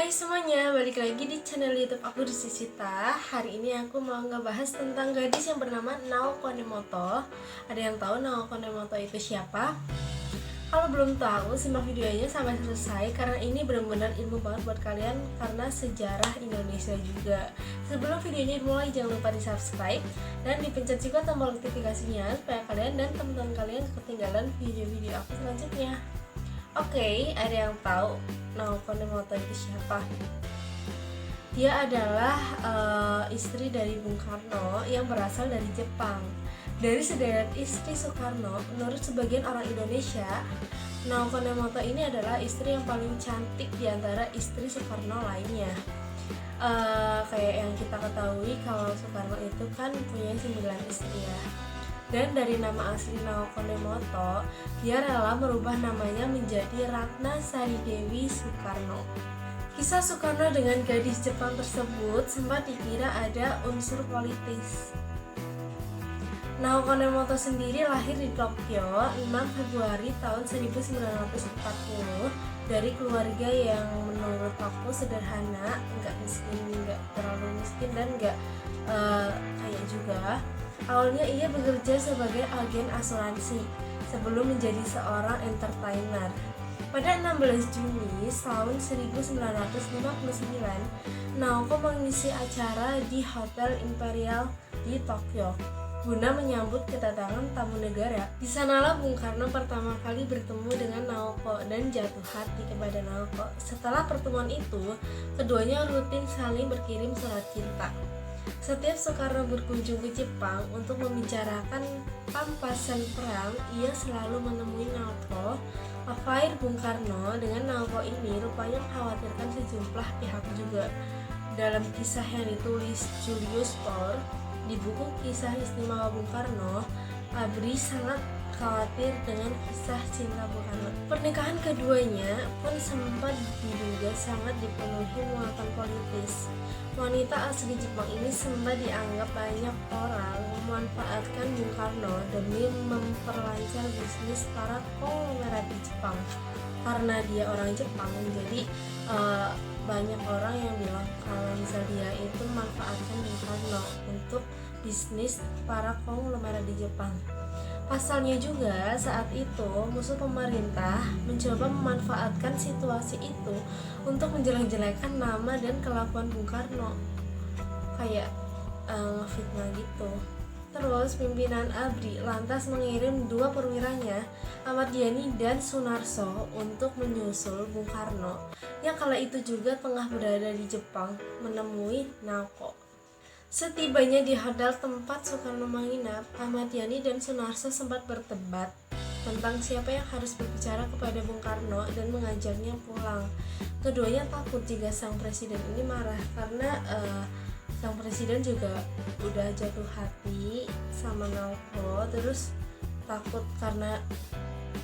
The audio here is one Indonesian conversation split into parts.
Hai semuanya, balik lagi di channel YouTube aku Risisita. Hari ini aku mau ngebahas tentang gadis yang bernama Naoko Nemoto. Ada yang tahu Naoko Nemoto itu siapa? Kalau belum tahu, simak videonya sampai selesai karena ini benar-benar ilmu banget buat kalian karena sejarah Indonesia juga. Sebelum videonya dimulai, jangan lupa di subscribe dan dipencet juga tombol notifikasinya supaya kalian dan teman-teman kalian ketinggalan video-video aku selanjutnya. Oke, ada yang tahu Naoko Nemoto itu siapa? Dia adalah istri dari Bung Karno yang berasal dari Jepang. Dari sederet istri Soekarno, menurut sebagian orang Indonesia, Naoko Nemoto ini adalah istri yang paling cantik di antara istri Soekarno lainnya. Kayak yang kita ketahui kalau Soekarno itu kan punya 9 istri ya. Dan dari nama asli Naoko Nemoto, dia rela merubah namanya menjadi Ratna Sari Dewi Soekarno. Kisah Soekarno dengan gadis Jepang tersebut sempat dikira ada unsur politis. Naoko Nemoto sendiri lahir di Tokyo 6 Februari tahun 1940 dari keluarga yang menurut aku sederhana, nggak miskin, nggak terlalu miskin dan nggak kaya juga. Awalnya ia bekerja sebagai agen asuransi sebelum menjadi seorang entertainer. Pada 16 Juni tahun 1959, Naoko mengisi acara di Hotel Imperial di Tokyo guna menyambut kedatangan tamu negara. Di sanalah Bung Karno pertama kali bertemu dengan Naoko dan jatuh hati kepada Naoko. Setelah pertemuan itu, keduanya rutin saling berkirim surat cinta. Setiap Soekarno berkunjung ke Jepang untuk membicarakan pampasan perang, ia selalu menemui Naoko. Affair Bung Karno dengan Naoko ini rupanya mengkhawatirkan sejumlah pihak juga. Dalam kisah yang ditulis Julius Thor di buku Kisah Istimewa Bung Karno, Abri sangat khawatir dengan kisah cinta Bung Karno. Pernikahan keduanya pun sempat diduga sangat dipenuhi muatan politis. Wanita asli Jepang ini sempat dianggap banyak orang memanfaatkan Bung Karno demi memperlancar bisnis para konglomerat di Jepang. Karena dia orang Jepang, jadi banyak orang yang bilang kalau misalnya dia itu memanfaatkan Bung Karno untuk bisnis para konglomerat di Jepang. Pasalnya juga saat itu musuh pemerintah mencoba memanfaatkan situasi itu untuk menjelek-jelekan nama dan kelakuan Bung Karno, kayak ngefitnah gitu. Terus pimpinan ABRI lantas mengirim 2 perwiranya, Ahmad Yani dan Sunarso, untuk menyusul Bung Karno yang kala itu juga tengah berada di Jepang menemui Naoko. Setibanya di hotel tempat Soekarno menginap, Ahmad Yani dan Sunarso sempat berdebat tentang siapa yang harus berbicara kepada Bung Karno dan mengajaknya pulang. Keduanya takut jika sang presiden ini marah karena sang presiden juga udah jatuh hati sama Naoko, terus takut karena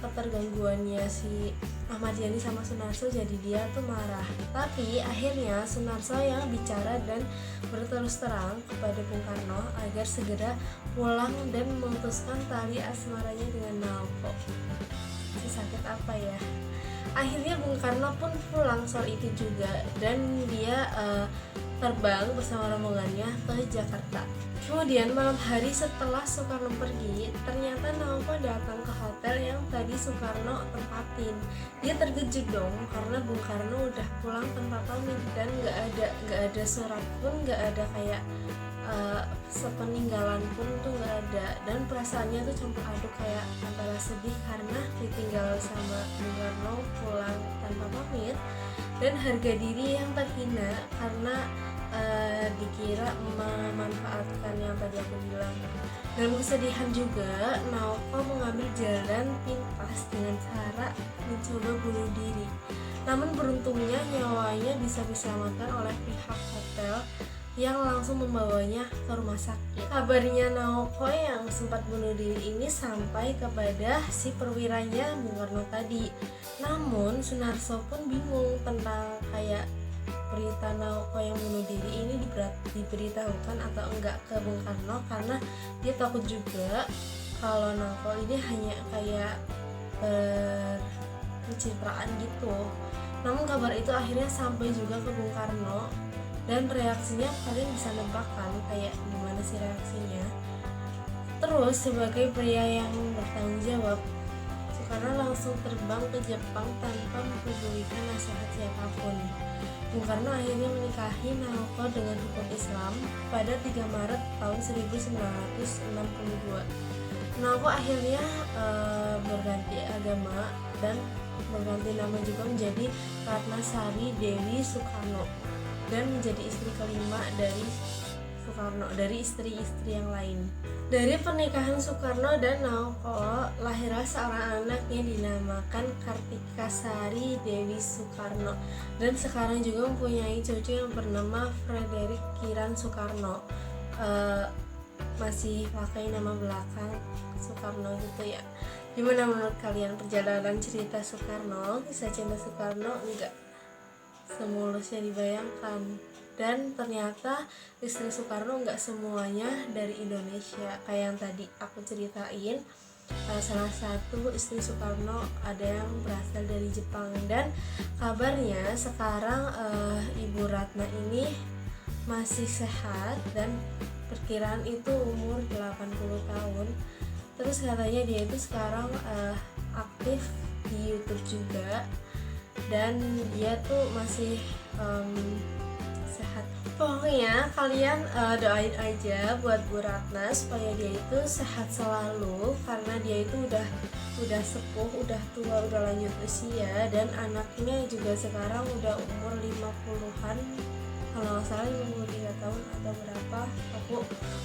ketergangguannya si Ahmad Yani sama Sunarso, jadi dia tuh marah. Tapi akhirnya Sunarso yang bicara dan berterus terang kepada Bung Karno agar segera pulang dan memutuskan tali asmaranya dengan Naoko. Sakit apa ya? Akhirnya Bung Karno pun pulang soal itu juga dan dia terbang bersama rombongannya ke Jakarta. Kemudian malam hari setelah Soekarno pergi, ternyata Naoko datang ke hotel yang tadi Soekarno tempatin. Dia terkejut dong karena Bung Karno udah pulang tanpa pamit dan nggak ada surat pun, nggak ada kayak sepeninggalan pun tuh nggak ada, dan perasaannya tuh campur aduk kayak antara sedih karena ditinggal sama Bung Karno pulang tanpa pamit dan harga diri yang terhina karena dikira memanfaatkan yang tadi aku bilang. Dalam kesedihan juga, Naoko mengambil jalan pintas dengan cara mencoba bunuh diri. Namun beruntungnya nyawanya bisa diselamatkan oleh pihak hotel yang langsung membawanya ke rumah sakit. Kabarnya Naoko yang sempat bunuh diri ini sampai kepada si perwiranya Bung Karno tadi. Namun Sunarso pun bingung tentang kayak berita Naoko yang bunuh diri ini diberitahukan atau enggak ke Bung Karno karena dia takut juga kalau Naoko ini hanya kayak pencitraan gitu. Namun kabar itu akhirnya sampai juga ke Bung Karno, dan reaksinya kalian bisa nebak kan kayak gimana sih reaksinya. Terus sebagai pria yang bertanggung jawab, Soekarno langsung terbang ke Jepang tanpa mempedulikan nasihat siapapun. Bung Karno akhirnya menikahi Naoko dengan hukum Islam pada 3 Maret tahun 1962. Naoko akhirnya berganti agama dan berganti nama juga menjadi Ratnasari Dewi Soekarno dan menjadi istri kelima dari Soekarno dari istri-istri yang lain. Dari pernikahan Soekarno dan Naoko lahirlah seorang anak yang dinamakan Kartika Sari Dewi Soekarno, dan sekarang juga mempunyai cucu yang bernama Frederick Kiran Soekarno. Masih pakai nama belakang Soekarno gitu ya. Gimana menurut kalian perjalanan cerita Soekarno, kisah cinta Soekarno? Enggak semulus yang dibayangkan. Dan ternyata istri Soekarno nggak semuanya dari Indonesia kayak yang tadi aku ceritain. Salah satu istri Soekarno ada yang berasal dari Jepang, dan kabarnya sekarang Ibu Ratna ini masih sehat dan perkiraan itu umur 80 tahun. Terus katanya dia itu sekarang aktif di YouTube juga, dan dia tuh masih sehat. Pokoknya kalian doain aja buat Bu Ratna supaya dia itu sehat selalu, karena dia itu udah sepuh, udah tua, udah lanjut usia, dan anaknya juga sekarang udah umur 50-an, kalau nggak salah 53 tahun atau berapa, aku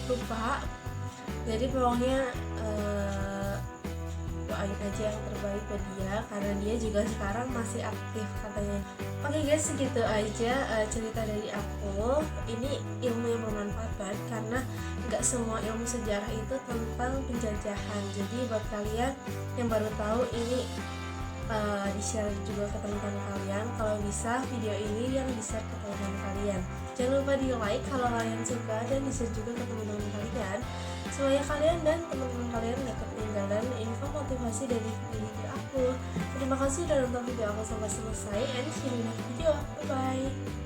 lupa. Jadi pokoknya doain aja yang terbaik buat dia, karena dia juga sekarang masih aktif katanya. Oke guys, segitu aja cerita dari aku. Ini ilmu yang bermanfaat banget, karena nggak semua ilmu sejarah itu tentang penjajahan. Jadi buat kalian yang baru tahu ini di-share juga ke teman-teman kalian. Kalau bisa video ini yang di-share ke teman-teman kalian. Jangan lupa di like kalau kalian suka, dan di-share juga ke teman-teman kalian supaya kalian dan teman-teman kalian gak ketinggalan info motivasi dari video aku. Terima kasih sudah nonton video aku sampai selesai, and see you in next video. Bye bye.